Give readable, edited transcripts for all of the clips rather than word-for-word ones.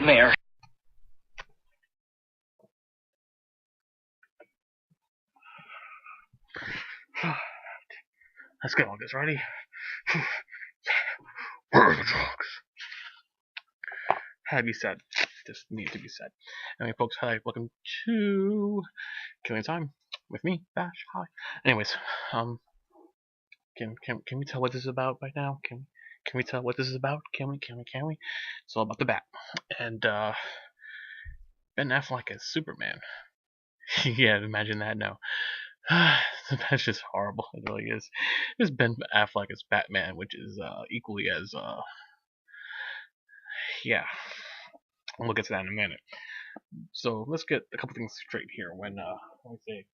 nightmare. Let's get on this, ready? Where are the drugs? Had to be said. Just need to be said. Anyway, folks, hi, welcome to Killing Time with me, Vash. Hi. Anyways, can we tell what this is about right now? Can we tell what this is about? Can we? It's all about the Bat and Ben Affleck as Superman. Yeah, imagine that. No, that's just horrible. It really is. There's Ben Affleck as Batman, which is equally as yeah. We'll get to that in a minute. So let's get a couple things straight here. When I say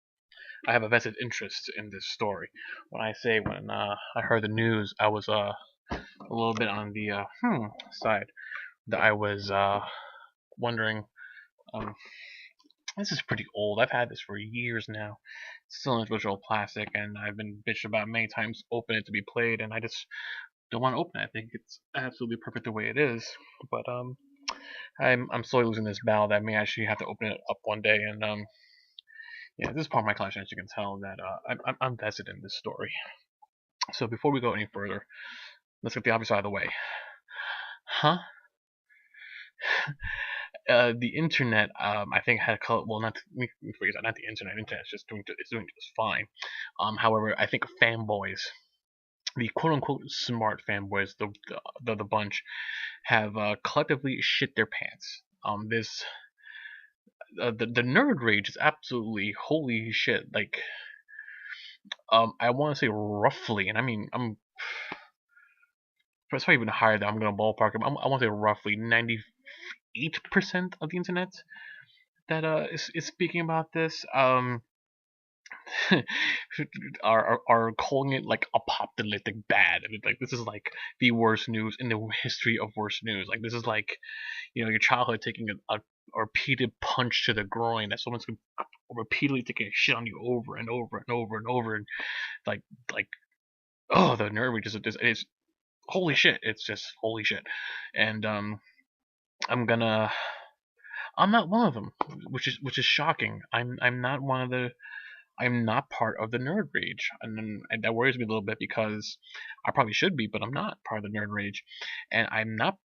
I have a vested interest in this story, when I heard the news, I was a little bit on the side that I was wondering. This is pretty old. I've had this for years now. It's still in original plastic, and I've been bitched about many times. Open it to be played, and I just don't want to open it. I think it's absolutely perfect the way it is. But I'm slowly losing this battle that I may actually have to open it up one day. And yeah, this is part of my collection, as you can tell, that I'm vested in this story. So before we go any further, let's get the obvious out of the way. Huh? The internet, I think had a color. Well, not the internet. Internet's just doing just fine. However, I think fanboys, the quote-unquote smart fanboys, the bunch, have collectively shit their pants. The nerd rage is absolutely holy shit. Like, I want to say roughly, and I mean it's probably even higher than I'm gonna ballpark it. I want to say roughly 98% of the internet that is speaking about this. Are calling it like apocalyptic bad. I mean, like, this is like the worst news in the history of worst news. Like, this is like, your childhood taking a repeated punch to the groin that someone's repeatedly taking a shit on you over and over and over and over, and like oh, the nerve is holy shit. It's just holy shit. And I'm not one of them, which is shocking. I'm not one of the I'm not part of the nerd rage, and that worries me a little bit because I probably should be, but I'm not part of the nerd rage, and I'm not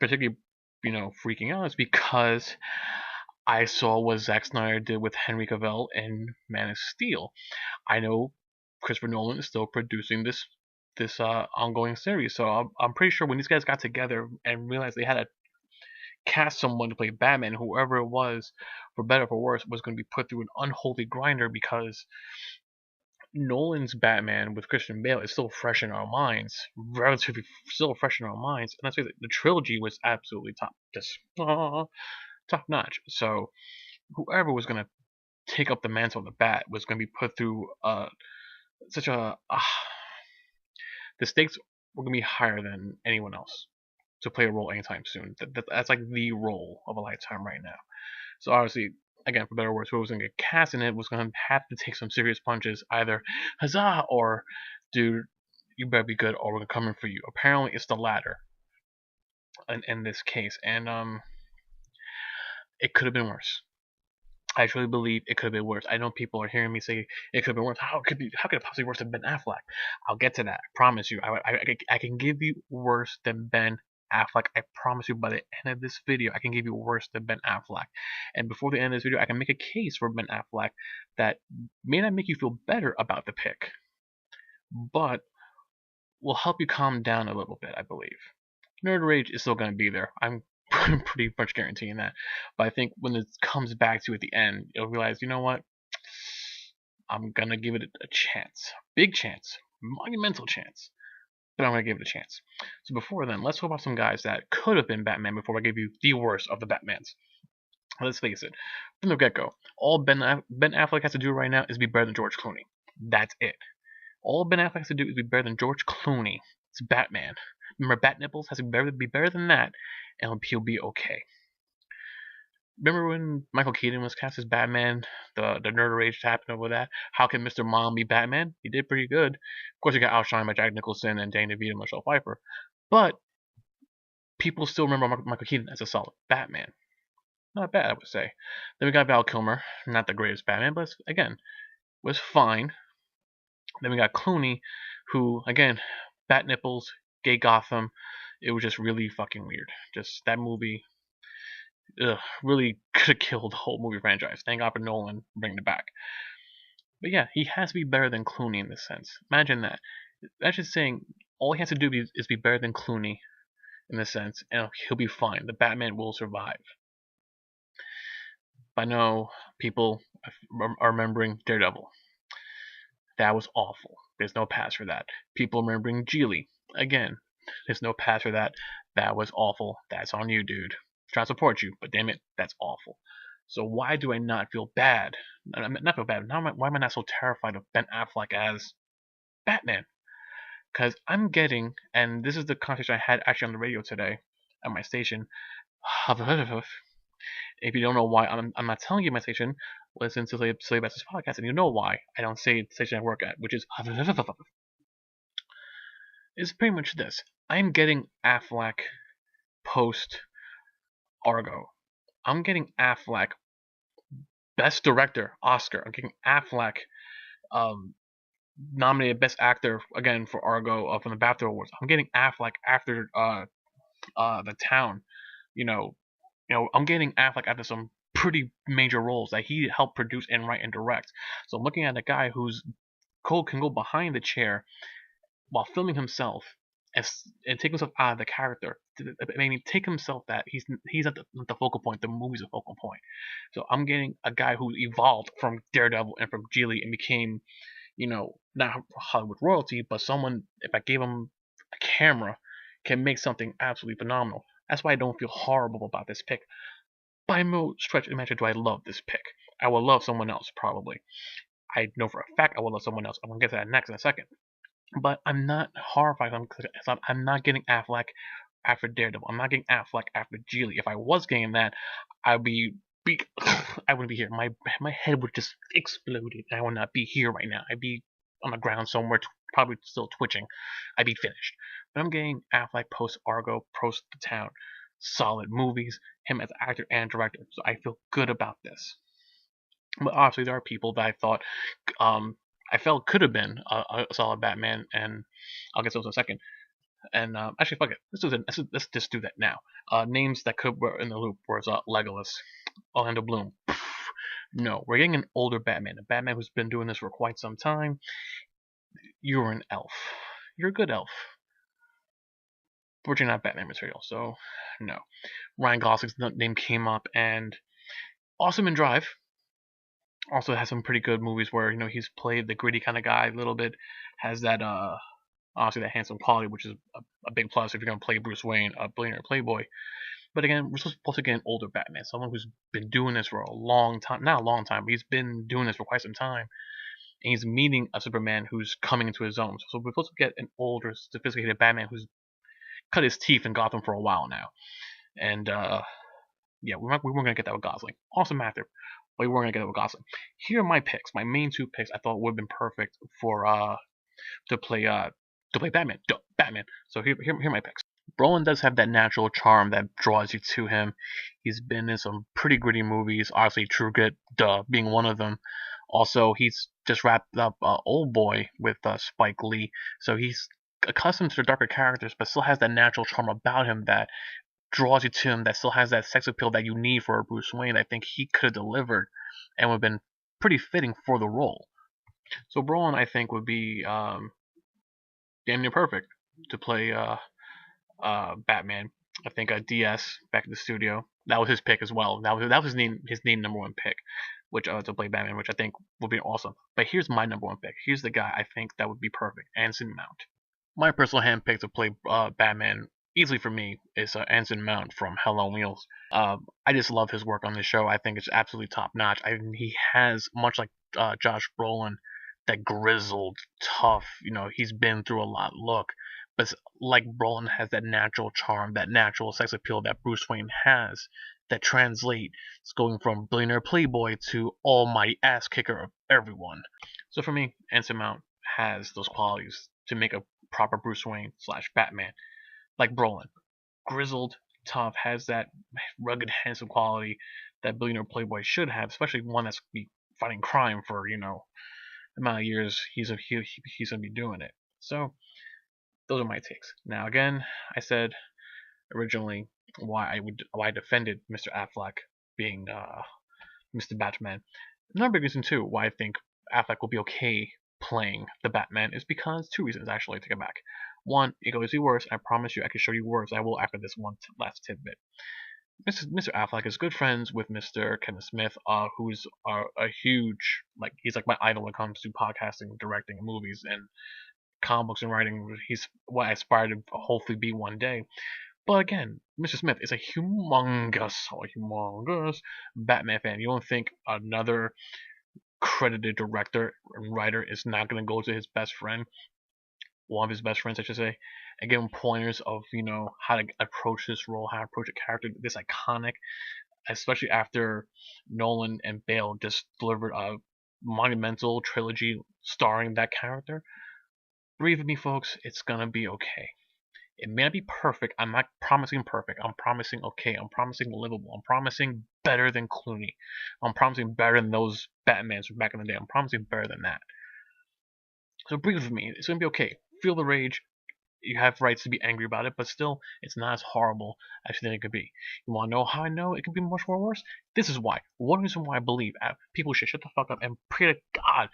particularly, freaking out. Is because I saw what Zack Snyder did with Henry Cavill in Man of Steel. I know Christopher Nolan is still producing this ongoing series, so I'm pretty sure when these guys got together and realized they had to cast someone to play Batman, whoever it was, for better or for worse, was going to be put through an unholy grinder, because Nolan's Batman with Christian Bale is still fresh in our minds, relatively still fresh in our minds, and that's why the trilogy was absolutely top notch. So whoever was going to take up the mantle of the Bat was going to be put through such a the stakes were going to be higher than anyone else to play a role anytime soon. That's like the role of a lifetime right now. So obviously, again, for better or worse, whoever was going to get cast in it was going to have to take some serious punches, either huzzah or dude, you better be good or we're coming for you. Apparently, it's the latter in this case, and it could have been worse. I truly believe it could have been worse. I know people are hearing me say it could have been worse. How could it possibly be worse than Ben Affleck? I'll get to that. I promise you. I can give you worse than Ben Affleck. I promise you, by the end of this video, I can give you worse than Ben Affleck. And before the end of this video, I can make a case for Ben Affleck that may not make you feel better about the pick, but will help you calm down a little bit, I believe. Nerd rage is still going to be there. I'm pretty much guaranteeing that. But I think when it comes back to at the end, you'll realize, you know what? I'm going to give it a chance. Big chance. Monumental chance. But I'm going to give it a chance. So before then, let's talk about some guys that could have been Batman before I give you the worst of the Batmans. Let's face it. From the get-go, all Ben Affleck has to do right now is be better than George Clooney. That's it. All Ben Affleck has to do is be better than George Clooney. It's Batman. Remember, Bat Nipples has to be better than that, and he'll be okay. Remember when Michael Keaton was cast as Batman? The nerd rage happened over that. How can Mr. Mom be Batman? He did pretty good. Of course, he got outshined by Jack Nicholson and Danny DeVito and Michelle Pfeiffer. But people still remember Michael Keaton as a solid Batman. Not bad, I would say. Then we got Val Kilmer, not the greatest Batman, but again, was fine. Then we got Clooney, who, again, bat nipples, gay Gotham. It was just really fucking weird. Just that movie, really could have killed the whole movie franchise. Thank God for Nolan bringing it back. But yeah, he has to be better than Clooney in this sense. Imagine that. That's just saying all he has to do is be better than Clooney in this sense, and he'll be fine. The Batman will survive. I know people are remembering Daredevil. That was awful. There's no pass for that. People remembering Geely. Again, there's no pass for that. That was awful. That's on you, dude. Try to support you, but damn it, that's awful. So why do I not feel bad? Not feel bad. Why am I not so terrified of Ben Affleck as Batman? Because I'm getting, and this is the conversation I had actually on the radio today at my station. If you don't know why I'm not telling you my station, listen to Silly Bastards podcast, and you know why I don't say the station I work at, which is it's pretty much this. I'm getting Affleck post Argo. I'm getting Affleck Best Director Oscar. I'm getting Affleck nominated Best Actor again for Argo from the BAFTA Awards. I'm getting Affleck after The Town. You know, I'm getting Affleck after some pretty major roles that he helped produce and write and direct. So I'm looking at a guy who's can go behind the chair while filming himself and take himself out of the character. I mean, take himself that he's at the focal point. The movie's a focal point. So I'm getting a guy who evolved from Daredevil and from Geely and became, not Hollywood royalty, but someone, if I gave him a camera, can make something absolutely phenomenal. That's why I don't feel horrible about this pick. By no stretch of the imagination do I love this pick. I will love someone else, probably. I know for a fact I will love someone else. I'm going to get to that next in a second. But I'm not horrified. I'm not getting Affleck after Daredevil. I'm not getting Affleck after Geely. If I was getting that, I'd be I wouldn't be here. My head would just exploded. I would not be here right now. I'd be on the ground somewhere, probably still twitching. I'd be finished. But I'm getting Affleck post Argo, post The Town. Solid movies, him as actor and director. So I feel good about this. But obviously there are people that I thought I felt could have been a solid Batman, and I'll get to those in a second. And actually, fuck it, let's just do that now. Names that could were in the loop was Legolas, Orlando Bloom. No, we're getting an older Batman, a Batman who's been doing this for quite some time. You're an elf. You're a good elf. But you're not Batman material, so no. Ryan Gosling's name came up, and Awesome in Drive also has some pretty good movies where he's played the gritty kind of guy a little bit. Has that obviously that handsome quality, which is a big plus if you're gonna play Bruce Wayne, a billionaire playboy. But again, we're supposed to get an older Batman, someone who's been doing this for a long time. Not a long time, but he's been doing this for quite some time. And he's meeting a Superman who's coming into his own. So we're supposed to get an older, sophisticated Batman who's cut his teeth in Gotham for a while now. And yeah, we weren't gonna get that with Gosling. Awesome actor, but we weren't gonna get that with Gosling. Here are my picks. My main two picks I thought would have been perfect for to play Batman. Batman. So here are my picks. Brolin does have that natural charm that draws you to him. He's been in some pretty gritty movies. Obviously, True Grit, being one of them. Also, he's just wrapped up Old Boy with Spike Lee, so he's accustomed to the darker characters, but still has that natural charm about him that draws you to him, that still has that sex appeal that you need for a Bruce Wayne. I think he could have delivered and would have been pretty fitting for the role. So Brolin, I think, would be damn near perfect to play Batman. I think DS back in the studio, that was his pick as well. That was his name number one pick, which to play Batman, which I think would be awesome. But here's my number one pick. Here's the guy I think that would be perfect, Anson Mount. My personal hand pick to play Batman, easily for me, is Anson Mount from Hell on Wheels. I just love his work on this show. I think it's absolutely top notch. He has, much like Josh Brolin, that grizzled, tough, he's been through a lot look. But like Brolin has that natural charm, that natural sex appeal that Bruce Wayne has, that translates going from billionaire playboy to almighty ass kicker of everyone. So for me, Anson Mount has those qualities to make a proper Bruce Wayne / Batman, like Brolin. grizzled, tough, has that rugged, handsome quality that billionaire playboy should have, especially one that's be fighting crime for the amount of years he's gonna be doing it. So those are my takes. Now again, I said originally why I defended Mr. Affleck being Mr. Batman. Another big reason too why I think Affleck will be okay playing the Batman is because two reasons actually. Take it back. One, it goes worse. I promise you, I can show you worse. I will after this one last tidbit. Mr. Affleck is good friends with Mr. Kevin Smith, who's a huge he's like my idol when it comes to podcasting, directing, movies, and comic books and writing. He's what I aspire to hopefully be one day. But again, Mr. Smith is a humongous Batman fan. You don't think another credited director and writer is not going to go to his best friend, one of his best friends, I should say, and give him pointers of how to approach this role, how to approach a character this iconic, especially after Nolan and Bale just delivered a monumental trilogy starring that character. Believe me, folks, it's gonna be okay. It may not be perfect. I'm not promising perfect. I'm promising okay. I'm promising livable. I'm promising better than Clooney. I'm promising better than those Batmans from back in the day. I'm promising better than that. So breathe with me. It's gonna be okay. Feel the rage. You have rights to be angry about it, but still, it's not as horrible as you think it could be. You want to know how I know it could be much more worse? This is why. One reason why I believe people should shut the fuck up and pray to God.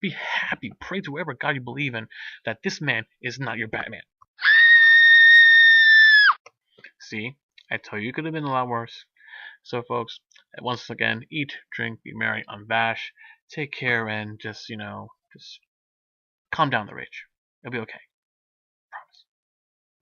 Be happy. Pray to whatever God you believe in that this man is not your Batman. See, I tell you, it could have been a lot worse. So, folks, once again, eat, drink, be merry. I'm Vash. Take care and just calm down the rage. It'll be okay.